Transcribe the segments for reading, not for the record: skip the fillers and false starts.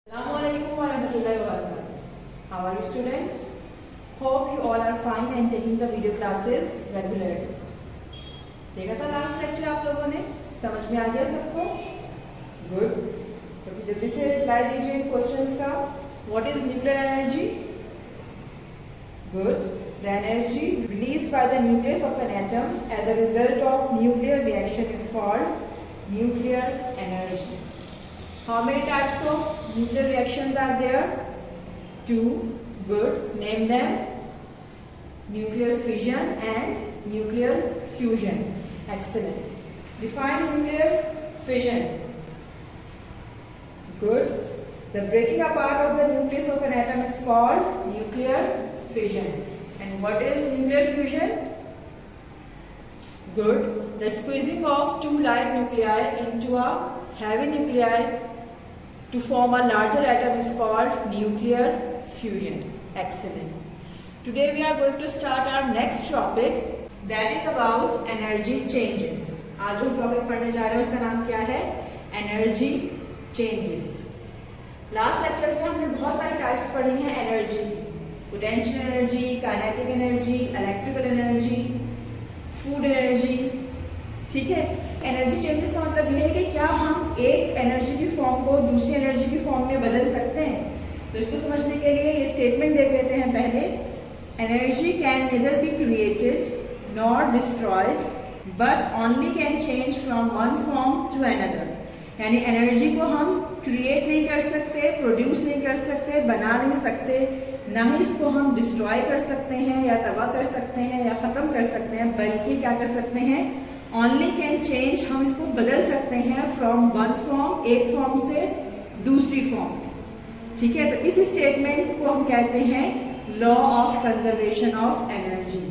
Assalamualaikum warahmatullahi wabarakatuh. How are you students? Hope you all are fine and taking the video classes regularly. देखा था last lecture आप लोगों ने, समझ में आ गया सबको? गुड. तो फिर जल्दी से रिप्लाई दीजिए इन क्वेश्चंस का. What is nuclear energy? Good. The energy released by the nucleus of an atom as a result of nuclear reaction is called nuclear energy. How many types of nuclear reactions are there? 2. Good. Name them. Nuclear fission and nuclear fusion. Excellent. Define nuclear fission. Good. The breaking apart of the nucleus of an atom is called nuclear fission. And what is nuclear fusion? Good. The squeezing of two light nuclei into a heavy nuclei to form a larger atom is called nuclear fusion. Excellent. Today we are going to start our next topic, that is about energy changes. आज जो topic पढ़ने जा रहे हैं उसका नाम क्या है? Energy changes. लास्ट लेक्चर्स में हमने बहुत सारी टाइप्स पढ़ी हैं एनर्जी की. Potential energy, kinetic energy, electrical energy, food energy. ठीक है. एनर्जी चेंजेस का मतलब ये है कि क्या हम एक एनर्जी की फॉर्म को दूसरी एनर्जी की फॉर्म में बदल सकते हैं. तो इसको समझने के लिए ये स्टेटमेंट देख लेते हैं पहले. Energy can neither be created nor destroyed but only can change from one form to another. यानी एनर्जी को हम क्रिएट नहीं कर सकते, प्रोड्यूस नहीं कर सकते, बना नहीं सकते, ना ही इसको हम डिस्ट्रॉय कर सकते हैं या तबाह कर सकते हैं या ख़त्म कर सकते हैं, बल्कि क्या कर सकते हैं? ओनली कैन चेंज, हम इसको बदल सकते हैं फ्रॉम वन फॉर्म, एक फॉर्म से दूसरी फॉर्म में. ठीक है. तो इस स्टेटमेंट को हम कहते हैं law of conservation of energy.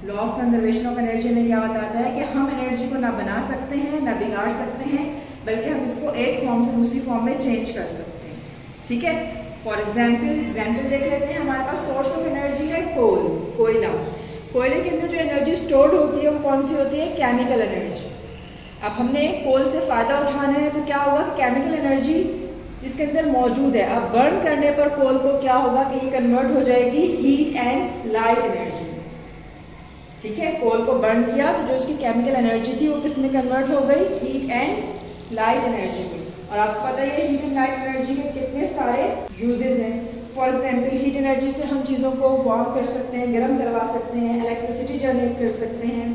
Law of conservation of energy में क्या बताता है कि हम एनर्जी को ना बना सकते हैं ना बिगाड़ सकते हैं, बल्कि हम इसको एक फॉर्म से दूसरी फॉर्म में चेंज कर सकते हैं. ठीक है. फॉर एग्जाम्पल देख लेते हैं. हमारे पास सोर्स ऑफ एनर्जी है कोल, कोयला. कोयले के अंदर जो एनर्जी स्टोर्ड होती है वो कौन सी होती है? Chemical energy. अब हमने कोल से फ़ायदा उठाना है तो क्या होगा? केमिकल एनर्जी इसके अंदर मौजूद है. अब बर्न करने पर कोल को क्या होगा कि ये कन्वर्ट हो जाएगी हीट एंड लाइट एनर्जी. ठीक है. कोल को बर्न किया तो जो उसकी केमिकल एनर्जी थी वो किस में कन्वर्ट हो गई? हीट एंड लाइट एनर्जी में. और आपको पता है हीट एंड लाइट एनर्जी के कितने सारे यूजेस हैं. फॉर एग्जाम्पल हीट एनर्जी से हम चीज़ों को वार्म कर सकते हैं, गर्म करवा सकते हैं, इलेक्ट्रिसिटी जनरेट कर सकते हैं.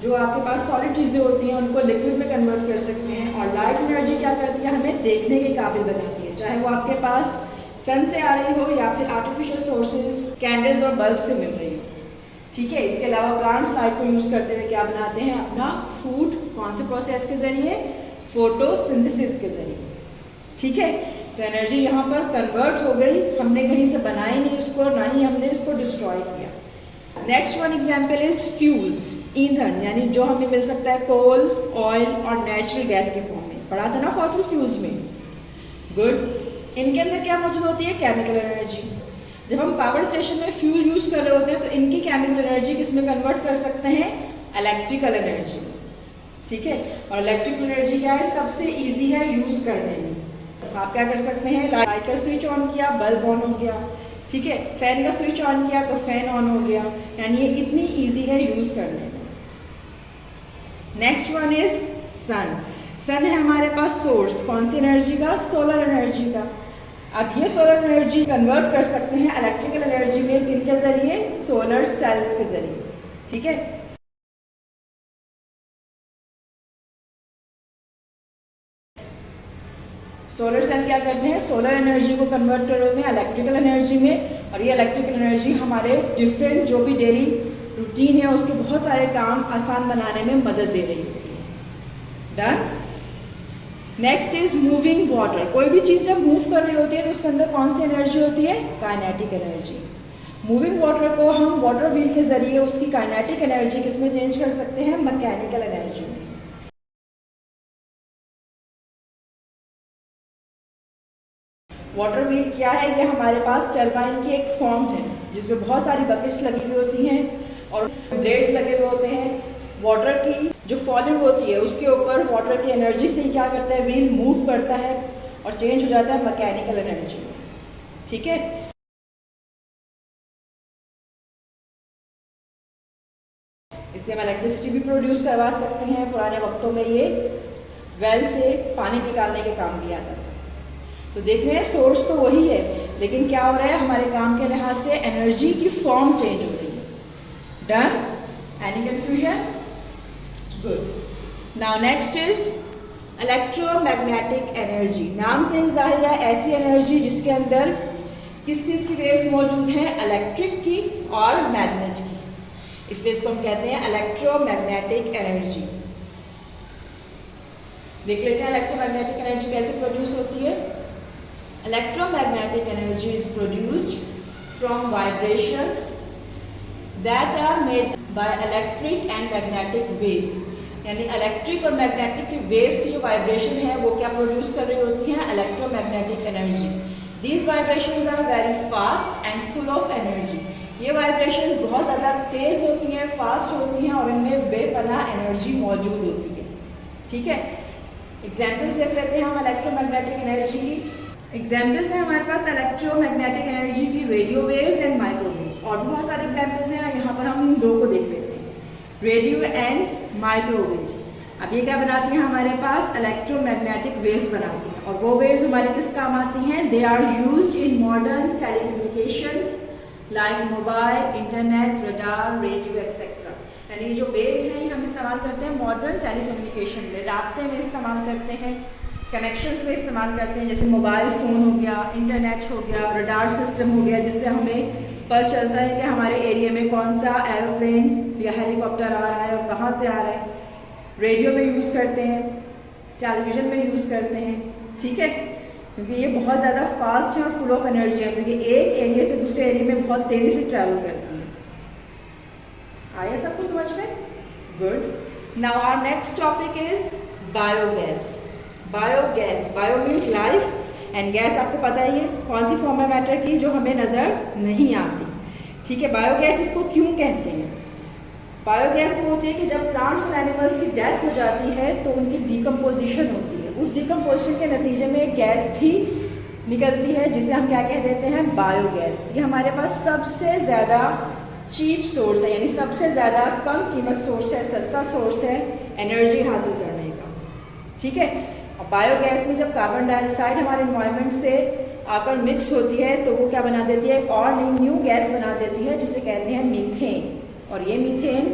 जो आपके पास सॉलिड चीज़ें होती हैं उनको लिक्विड में कन्वर्ट कर सकते हैं. और लाइट एनर्जी क्या करती है? हमें देखने के काबिल बनाती है, चाहे वो आपके पास सन से आ रही हो या फिर आर्टिफिशियल सोर्सेज कैंडल्स और बल्ब से मिल रही हो. ठीक है. इसके अलावा प्लांट्स लाइट को यूज़ करते हुए क्या बनाते हैं? अपना फूड. कौन से प्रोसेस के जरिए? फोटोसिंथेसिस के जरिए. ठीक है. तो एनर्जी यहाँ पर कन्वर्ट हो गई, हमने कहीं से बनाई नहीं उसको, ना ही हमने इसको डिस्ट्रॉय किया. Next one example is fuels. ईंधन यानी जो हमें मिल सकता है कोल, ऑयल और नेचुरल गैस के फॉर्म में. पढ़ा था ना फॉसिल फ्यूल्स में. गुड. इनके अंदर क्या मौजूद होती है? Chemical energy. जब हम पावर स्टेशन में फ्यूल यूज़ कर रहे होते हैं तो इनकी केमिकल एनर्जी किस में कन्वर्ट कर सकते हैं? Electrical energy. ठीक है. और इलेक्ट्रिकल एनर्जी क्या है? सबसे ईजी है यूज़ करने में. आप क्या कर सकते हैं? लाइट का स्विच ऑन किया, बल्ब ऑन हो गया. ठीक है. फैन का स्विच ऑन किया तो फैन ऑन हो गया. यानी ये इतनी इजी है यूज़ करने में. नेक्स्ट वन इज सन. सन है हमारे पास सोर्स. कौन सी एनर्जी का? सोलर एनर्जी का. अब ये सोलर एनर्जी कन्वर्ट कर सकते हैं इलेक्ट्रिकल एनर्जी में. किनके जरिए? सोलर सेल्स के जरिए. ठीक है. सोलर सेल क्या करते हैं? सोलर एनर्जी को कन्वर्ट कर देते हैं इलेक्ट्रिकल एनर्जी में. और ये इलेक्ट्रिकल एनर्जी हमारे डिफरेंट जो भी डेली रूटीन है उसके बहुत सारे काम आसान बनाने में मदद दे रही होती है. Done. Next is moving water. कोई भी चीज़ जब मूव कर रही होती है तो उसके अंदर कौन सी एनर्जी होती है? Kinetic energy. मूविंग वाटर को हम वाटर व्हील के जरिए उसकी काइनेटिक एनर्जी किसमें चेंज कर सकते हैं? मैकेनिकल एनर्जी में. वाटर व्हील क्या है? ये हमारे पास टरबाइन की एक फॉर्म है जिसमें बहुत सारी बकेट्स लगी हुई होती हैं और ब्लेड्स लगे हुए होते हैं. वाटर की जो फॉलिंग होती है उसके ऊपर वाटर की एनर्जी से ही क्या करता है, व्हील मूव करता है और चेंज हो जाता है मैकेनिकल एनर्जी में। ठीक है, इससे हम इलेक्ट्रिसिटी भी प्रोड्यूस करवा सकते हैं। पुराने वक्तों में ये वेल से पानी निकालने के काम भी आता था। तो देख रहे हैं सोर्स तो वही है, लेकिन क्या हो रहा है हमारे काम के लिहाज से एनर्जी की फॉर्म चेंज हो रही है। Done? Any confusion? Good. Now next is electromagnetic energy. नाम से ही जाहिर है ऐसी एनर्जी जिसके अंदर किस चीज़ की वेव्स मौजूद हैं? इलेक्ट्रिक की और मैग्नेट की, इसलिए इसको हम कहते हैं इलेक्ट्रोमैग्नेटिक एनर्जी। देख लेते हैं इलेक्ट्रोमैग्नेटिक एनर्जी कैसे प्रोड्यूस होती है। Electromagnetic energy is produced from vibrations that are made by electric and magnetic waves. यानी इलेक्ट्रिक और मैग्नेटिक की वेव्स की जो वाइब्रेशन है वो क्या प्रोड्यूस कर रही होती हैं? Electromagnetic energy. These vibrations are very fast and full of energy. ये वाइब्रेशंस बहुत ज़्यादा तेज़ होती हैं, फास्ट होती हैं और इनमें बेपनाह एनर्जी मौजूद होती है। ठीक है, एग्जाम्पल्स देख लेते हैं हम इलेक्ट्रोमैग्नेटिक एनर्जी की। एग्जाम्पल्स हैं हमारे पास इलेक्ट्रोमैग्नेटिक एनर्जी की, रेडियो वेव्स एंड माइक्रोवेव्स। और भी बहुत सारे एग्जाम्पल्स हैं, यहाँ पर हम इन दो को देख लेते हैं, रेडियो एंड माइक्रोवेव्स। अब ये क्या बनाती हैं हमारे पास? इलेक्ट्रोमैग्नेटिक वेव्स बनाती हैं। और वो वेव्स हमारे किस काम आती हैं? They are used in modern telecommunications like mobile, internet, radar, radio etcetera. यानी जो वेव्स हैं ये हम इस्तेमाल करते हैं मॉडर्न टेलीकम्युनिकेशन में, राब्ते में इस्तेमाल करते हैं, कनेक्शंस में इस्तेमाल करते हैं, जैसे मोबाइल फ़ोन हो गया, इंटरनेट हो गया, रडार सिस्टम हो गया, जिससे हमें पता चलता है कि हमारे एरिया में कौन सा एरोप्लेन या हेलीकॉप्टर आ रहा है और कहाँ से आ रहा है। रेडियो में यूज़ करते हैं, टेलीविज़न में यूज़ करते हैं। ठीक है, क्योंकि ये बहुत ज़्यादा फास्ट है और फुल ऑफ एनर्जी है, तो ये एक एरिया से दूसरे एरिया में बहुत तेज़ी से ट्रैवल करती है। आया सबको समझ में? Good. Now our next topic is biogas. Biogas, bio means life and gas आपको पता ही है कौन सी फॉर्म है मैटर की, जो हमें नज़र नहीं आती। ठीक है, बायोगैस इसको क्यों कहते हैं? बायोगैस वो होती है कि जब प्लांट्स और एनिमल्स की डेथ हो जाती है तो उनकी डिकम्पोजिशन होती है, उस डिकम्पोजिशन के नतीजे में एक गैस भी निकलती है जिसे हम क्या कह देते हैं? बायोगैस। ये हमारे पास सबसे ज़्यादा चीप सोर्स है, यानी सबसे ज़्यादा कम कीमत सोर्स है, सस्ता सोर्स है एनर्जी हासिल करने का। ठीक है, और बायोगैस में जब कार्बन डाइऑक्साइड हमारे इन्वायरमेंट से आकर मिक्स होती है तो वो क्या बना देती है? एक और न्यू गैस बना देती है जिसे कहते हैं मीथेन। और ये मीथेन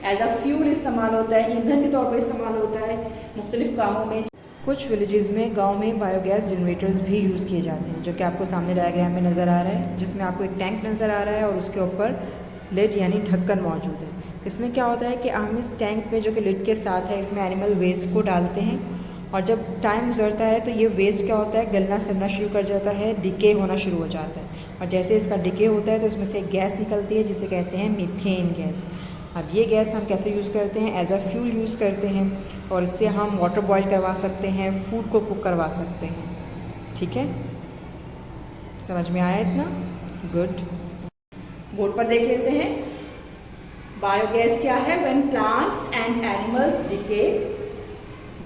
एज अ फ्यूल इस्तेमाल होता है, ईंधन के तौर पर इस्तेमाल होता है मुख्तलिफ कामों में। कुछ विलेजेस में, गांव में बायोगैस जनरेटर्स भी यूज़ किए जाते हैं, जो कि आपको सामने डायग्राम में नज़र आ रहा है, जिसमें आपको एक टैंक नज़र आ रहा है और उसके ऊपर लिड यानी ढक्कन मौजूद है। इसमें क्या होता है कि हम इस टैंक में जो कि लिड के साथ है इसमें एनिमल वेस्ट को डालते हैं और जब टाइम गुजरता है तो ये वेस्ट क्या होता है? गलना सड़ना शुरू कर जाता है, डिके होना शुरू हो जाता है। और जैसे इसका डिके होता है तो इसमें से एक गैस निकलती है जिसे कहते हैं मीथेन गैस। अब ये गैस हम कैसे यूज़ करते हैं? एज अ फ्यूल यूज़ करते हैं और इससे हम वाटर बॉयल करवा सकते हैं, फूड को कुक करवा सकते हैं। ठीक है, समझ में आया इतना? गुड। बोर्ड पर देख लेते हैं बायोगैस क्या है। When plants and animals decay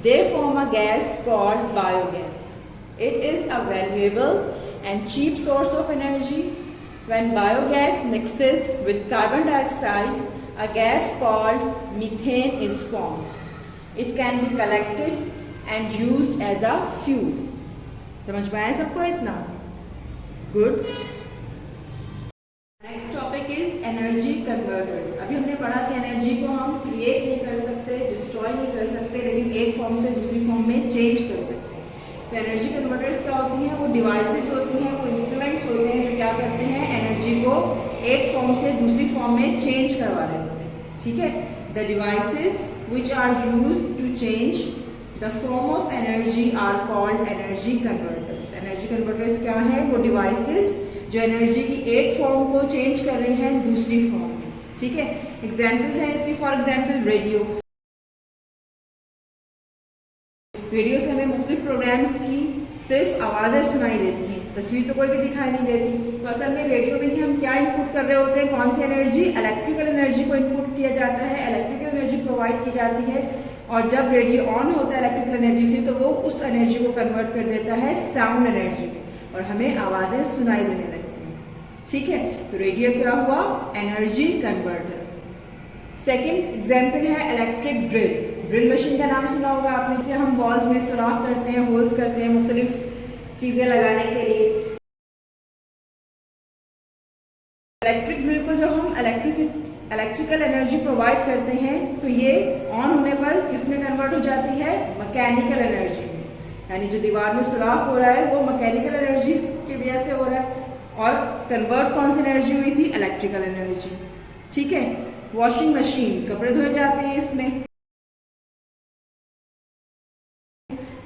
they form a gas called biogas. It is a valuable and cheap source of energy. When biogas mixes with carbon dioxide a gas called methane is formed. It can be collected and used as a fuel. समझ में आया सबको इतना? Good. Next topic is energy converters. अभी हमने पढ़ा कि energy को हम क्रिएट नहीं कर सकते, डिस्ट्रॉय नहीं कर सकते, लेकिन एक फॉर्म से दूसरी फॉर्म में चेंज कर सकते हैं। तो एनर्जी कन्वर्टर्स क्या होती हैं? वो डिवाइसेस होती हैं, वो इंस्ट्रूमेंट्स होते हैं जो क्या करते हैं? एनर्जी को एक फॉर्म से दूसरी फॉर्म में चेंज करवा रहे होते हैं। ठीक है, the devices which are used to change the form of energy are called energy converters. Energy converters क्या है? वो डिवाइसेस जो एनर्जी की एक फॉर्म को चेंज कर रही हैं दूसरी फॉर्म में। ठीक है, एग्जाम्पल्स हैं इसकी। For example radio. रेडियो से हमें मुख्तलिफ प्रोग्राम्स की सिर्फ आवाज़ें सुनाई देती हैं, तस्वीर तो कोई भी दिखाई नहीं देती। तो असल में रेडियो में हम क्या इनपुट कर रहे होते हैं? कौन सी एनर्जी? इलेक्ट्रिकल एनर्जी को इनपुट किया जाता है, इलेक्ट्रिकल एनर्जी प्रोवाइड की जाती है। और जब रेडियो ऑन होता है इलेक्ट्रिकल एनर्जी से तो वो उस एनर्जी को कन्वर्ट कर देता है साउंड एनर्जी में और हमें आवाज़ें सुनाई देने लगती हैं। ठीक है, तो रेडियो क्या हुआ? Energy converter. सेकेंड एग्जाम्पल है इलेक्ट्रिक ड्रिल। ड्रिल मशीन का नाम सुना होगा आपने, जिसे हम वॉल्स में सुराख करते हैं, होल्स करते हैं मुख्तलिफ चीज़ें लगाने के लिए। इलेक्ट्रिक ड्रिल को जब हम इलेक्ट्रिकल एनर्जी प्रोवाइड करते हैं तो ये ऑन होने पर किस में कन्वर्ट हो जाती है? मैकेनिकल एनर्जी में। यानी जो दीवार में सुराख हो रहा है वो मैकेनिकल एनर्जी की वजह से हो रहा है और कन्वर्ट कौन सी एनर्जी हुई थी? Electrical energy. ठीक है, वॉशिंग मशीन, कपड़े धोए जाते हैं इसमें।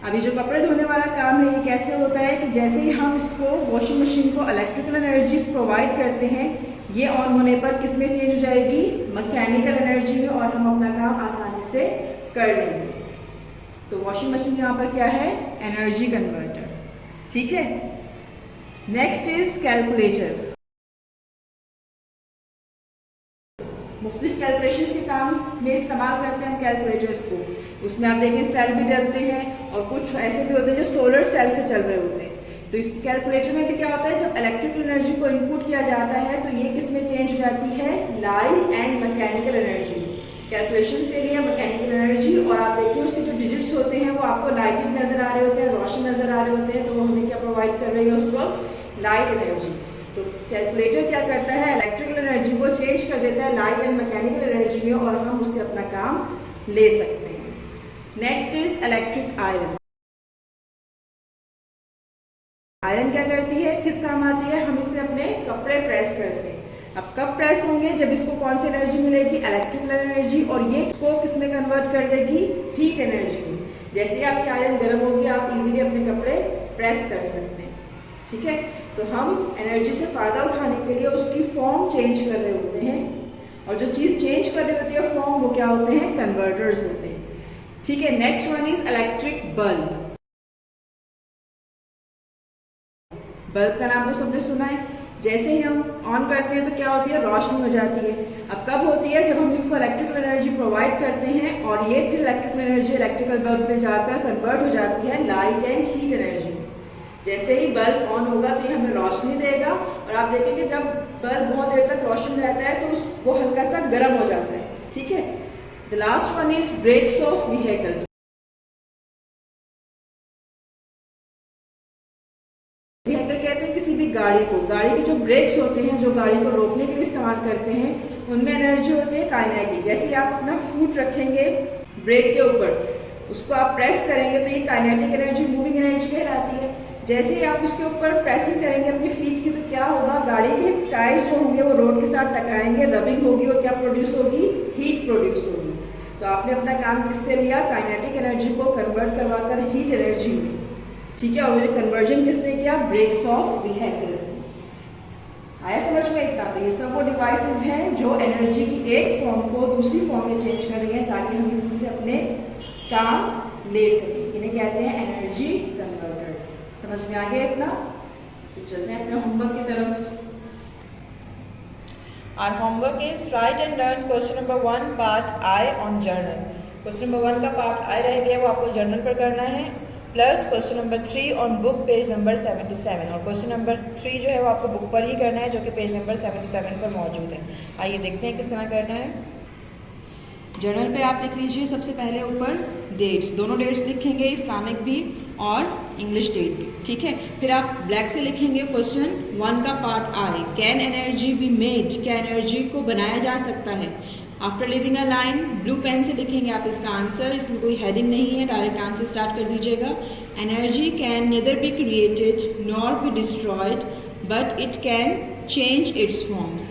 अभी जो कपड़े धोने वाला काम है ये कैसे होता है कि जैसे ही हम इसको वॉशिंग मशीन को इलेक्ट्रिकल एनर्जी प्रोवाइड करते हैं, ये ऑन होने पर किस में चेंज हो जाएगी? मैकेनिकल एनर्जी में, और हम अपना काम आसानी से कर लेंगे। तो वॉशिंग मशीन यहाँ पर क्या है? Energy converter. ठीक है, नेक्स्ट इज कैलकुलेटर। मुख्तलिफ कैलकुलेशंस के काम में इस्तेमाल करते हैं हम कैलकुलेटर्स को। उसमें आप देखें सेल भी डलते हैं और कुछ ऐसे भी होते हैं जो सोलर सेल से चल रहे होते हैं। तो इस कैलकुलेटर में भी क्या होता है, जब इलेक्ट्रिकल एनर्जी को इनपुट किया जाता है तो ये किस में चेंज हो जाती है? Light and mechanical energy. Calculations के लिए मैकेनिकल एनर्जी, और आप देखिए उसके जो डिजिट्स होते हैं वो आपको लाइटेड नजर आ रहे होते हैं, रोशन नजर आ रहे होते हैं, तो वो हमें क्या प्रोवाइड कर रही है उस वक्त? Light energy. तो कैलकुलेटर क्या करता है? इलेक्ट्रिकल एनर्जी को चेंज कर देता है लाइट एंड मैकेनिकल एनर्जी में और हम उससे अपना काम ले सकते हैं। Next is electric iron. Iron क्या करती है, किस काम आती है? हम इससे अपने कपड़े प्रेस करते हैं। अब कब प्रेस होंगे? जब इसको कौन सी एनर्जी मिलेगी? इलेक्ट्रिकल एनर्जी, और ये को किस में कन्वर्ट कर देगी? हीट एनर्जी में। जैसे ही आपकी आयरन गर्म होगी आप इजीली अपने कपड़े प्रेस कर सकते हैं। ठीक है, तो हम एनर्जी से फ़ायदा उठाने के लिए उसकी फॉर्म चेंज कर रहे होते हैं, और जो चीज़ चेंज कर रही होती है फॉर्म, वो क्या होते हैं? कन्वर्टर्स होते हैं। ठीक है, next one is electric bulb. Bulb का नाम तो सबने सुना है। जैसे ही हम ऑन करते हैं तो क्या होती है? रोशनी हो जाती है। अब कब होती है? जब हम इसको इलेक्ट्रिकल एनर्जी प्रोवाइड करते हैं और ये फिर इलेक्ट्रिकल एनर्जी इलेक्ट्रिकल बल्ब में जाकर कन्वर्ट हो जाती है लाइट एंड हीट एनर्जी। जैसे ही बल्ब ऑन होगा तो ये हमें रोशनी देगा, और आप देखेंगे जब बल्ब बहुत देर तक रोशन रहता है तो वो हल्का सा गर्म हो जाता है। ठीक है, the last one is brakes of vehicles. Vehicle कहते हैं किसी भी गाड़ी को। गाड़ी के जो ब्रेक्स होते हैं, जो गाड़ी को रोकने के लिए इस्तेमाल करते हैं, उनमें एनर्जी होती है काइनेटिक। जैसे ही आप अपना फुट रखेंगे ब्रेक के ऊपर, उसको आप प्रेस करेंगे तो ये काइनेटिक एनर्जी, मूविंग एनर्जी कहलाती है। जैसे ही आप उसके ऊपर प्रेसिंग करेंगे अपनी फीट की, तो क्या होगा? गाड़ी के टायर्स जो होंगे वो रोड के साथ टकराएंगे, रबिंग होगी, और क्या प्रोड्यूस होगी? हीट प्रोड्यूस होगी। तो आपने अपना काम किससे लिया? काइनेटिक एनर्जी को कन्वर्ट करवाकर हीट एनर्जी में। ठीक है, और ये कन्वर्जन किसने किया? ब्रेक्स ऑफ व्हीकल्स ने। आया समझ में इतना? तो ये सब वो डिवाइसेस हैं जो एनर्जी की एक फॉर्म को दूसरी फॉर्म में चेंज कर रही हैं ताकि हम इनसे अपने काम ले सकें। इन्हें कहते हैं एनर्जी कन्वर्टर्स। समझ में आ गया इतना? तो चलते हैं अपने होमवर्क की तरफ। Our homework is write and learn question number 1 part I on journal. Question number 1 का part I रह गया, वो आपको जर्नल पर करना है, plus question number 3 on book page number 77, और क्वेश्चन नंबर 3 जो है वो आपको बुक पर ही करना है जो कि पेज नंबर 77 पर मौजूद है। आइए देखते हैं किस तरह करना है। जर्नल पे आप लिख लीजिए सबसे पहले ऊपर डेट्स, दोनों डेट्स लिखेंगे, इस्लामिक भी और इंग्लिश डेट भी। ठीक है, फिर आप ब्लैक से लिखेंगे क्वेश्चन 1 का part I, can energy be made, क्या एनर्जी को बनाया जा सकता है। After leaving a line blue pen से लिखेंगे आप इसका आंसर, इसमें कोई हेडिंग नहीं है, डायरेक्ट आंसर स्टार्ट कर दीजिएगा। Energy can neither be created nor be destroyed but it can change it's forms.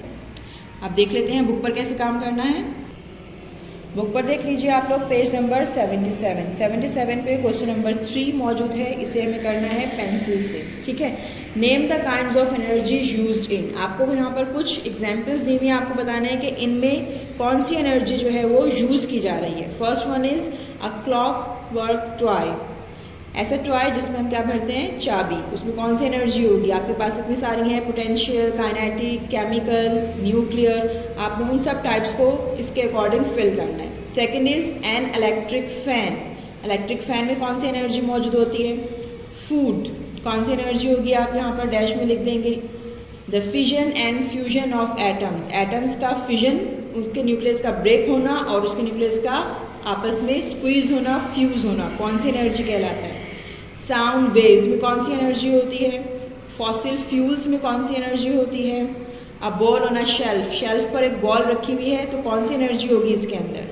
अब देख लेते हैं बुक पर कैसे काम करना है। बुक पर देख लीजिए आप लोग पेज नंबर 77 पे क्वेश्चन नंबर 3 मौजूद है, इसे हमें करना है पेंसिल से। ठीक है, name the kinds of energy used in, आपको यहाँ पर कुछ एग्जांपल्स दी हुई हैं, आपको बताना है कि इनमें कौन सी एनर्जी जो है वो यूज़ की जा रही है। First one is a clock work toy, ऐसा टॉय जिसमें हम क्या भरते हैं, चाबी, उसमें कौन सी एनर्जी होगी, आपके पास इतनी सारी हैं, पोटेंशियल, काइनेटिक, केमिकल, न्यूक्लियर, आपने उन सब टाइप्स को इसके अकॉर्डिंग फिल करना है। Second is an electric fan, electric fan में कौन सी एनर्जी मौजूद होती है? फूड, कौन सी एनर्जी होगी आप यहाँ पर डैश में लिख देंगे, the fission and fusion of atoms, atoms का फिजन, उसके न्यूक्लियस का ब्रेक होना और उसके न्यूक्लियस का आपस में स्क्वीज होना, फ्यूज होना, कौन सी एनर्जी कहलाता है? साउंड वेव्स में कौन सी एनर्जी होती है? फॉसिल फ्यूल्स में कौन सी एनर्जी होती है? A ball on a shelf, shelf पर एक बॉल रखी हुई है तो कौन सी एनर्जी होगी इसके अंदर?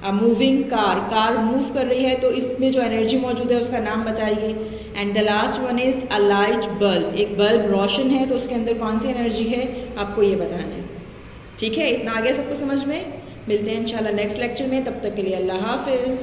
A moving car, car move कर रही है तो इसमें जो एनर्जी मौजूद है उसका नाम बताइए। And the last one is a light bulb, एक बल्ब रोशन है तो उसके अंदर कौन सी एनर्जी है, आपको ये बताना है। ठीक है, इतना आ गया सबको समझ में? मिलते हैं इंशाल्लाह नेक्स्ट लेक्चर में, तब तक के लिए अल्लाह हाफिज़।